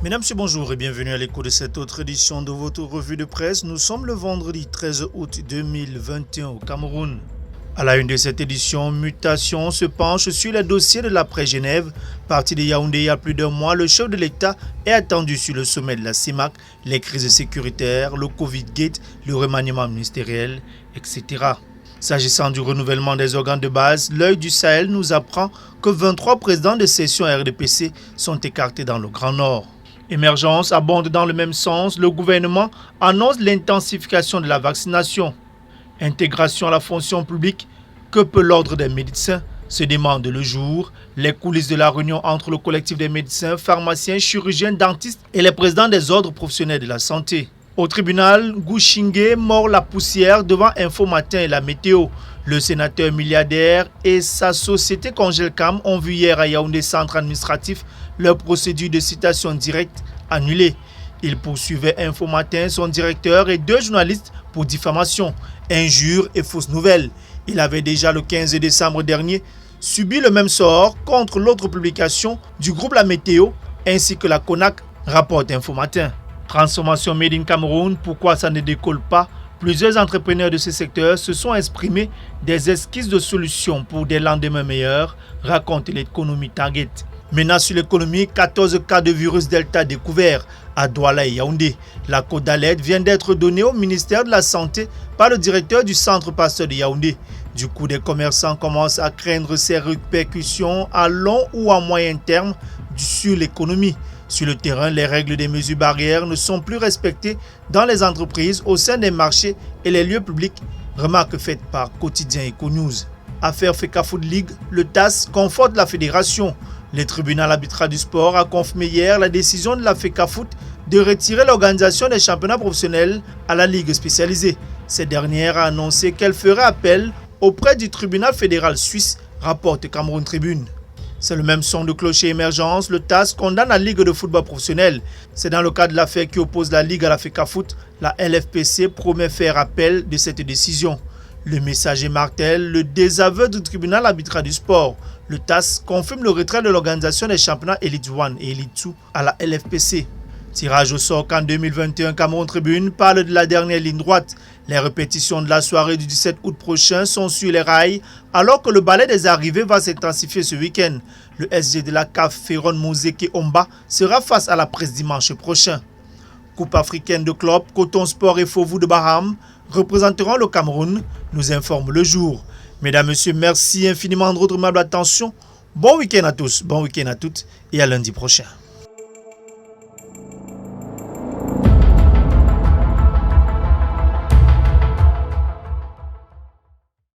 Mesdames, Messieurs, bonjour et bienvenue à l'écho de cette autre édition de votre revue de presse. Nous sommes le vendredi 13 août 2021 au Cameroun. À la une de cette édition, Mutation se penche sur le dossier de l'après-Genève. Parti de Yaoundé il y a plus d'un mois, le chef de l'État est attendu sur le sommet de la CIMAC, les crises sécuritaires, le Covid-Gate, le remaniement ministériel, etc. S'agissant du renouvellement des organes de base, l'œil du Sahel nous apprend que 23 présidents de session RDPC sont écartés dans le Grand Nord. Émergence abonde dans le même sens, le gouvernement annonce l'intensification de la vaccination. Intégration à la fonction publique, que peut l'ordre des médecins, se demande le jour. Les coulisses de la réunion entre le collectif des médecins, pharmaciens, chirurgiens, dentistes et les présidents des ordres professionnels de la santé. Au tribunal, Gouchingué mord la poussière devant Info Matin et la météo. Le sénateur milliardaire et sa société Congelcam ont vu hier à Yaoundé Centre administratif leur procédure de citation directe annulée. Il poursuivait Info Matin, son directeur et 2 journalistes pour diffamation, injures et fausses nouvelles. Il avait déjà le 15 décembre dernier subi le même sort contre l'autre publication du groupe La Météo ainsi que la CONAC, rapporte Info Matin. Transformation Made in Cameroun, pourquoi ça ne décolle pas? Plusieurs entrepreneurs de ce secteur se sont exprimés des esquisses de solutions pour des lendemains meilleurs, raconte l'économie Target. Menace sur l'économie, 14 cas de virus Delta découverts à Douala et Yaoundé. La cote d'alerte vient d'être donnée au ministère de la Santé par le directeur du centre Pasteur de Yaoundé. Du coup, des commerçants commencent à craindre ces répercussions à long ou à moyen terme sur l'économie. Sur le terrain, les règles des mesures barrières ne sont plus respectées dans les entreprises, au sein des marchés et les lieux publics. Remarque faite par Quotidien Eco-News. Affaire FECAFOOT League, le TAS conforte la fédération. Le tribunal arbitral du sport a confirmé hier la décision de la FECAFOOT de retirer l'organisation des championnats professionnels à la Ligue spécialisée. Cette dernière a annoncé qu'elle ferait appel auprès du tribunal fédéral suisse, rapporte Cameroun Tribune. C'est le même son de clocher émergence, le TAS condamne la Ligue de football professionnel. C'est dans le cadre de l'affaire qui oppose la Ligue à la FECAFOOT. La LFPC promet faire appel de cette décision. Le messager martèle le désaveu du tribunal arbitral du sport. Le TAS confirme le retrait de l'organisation des championnats Elite 1 et Elite 2 à la LFPC. Tirage au sort qu'en 2021, Cameroun Tribune parle de la dernière ligne droite. Les répétitions de la soirée du 17 août prochain sont sur les rails, alors que le balai des arrivées va s'intensifier ce week-end. Le SG de la CAF, Féron Mozeke Omba, sera face à la presse dimanche prochain. Coupe africaine de club, Coton Sport et Fauveau de Baham représenteront le Cameroun, nous informe le jour. Mesdames, Messieurs, merci infiniment de votre aimable attention. Bon week-end à tous, bon week-end à toutes et à lundi prochain.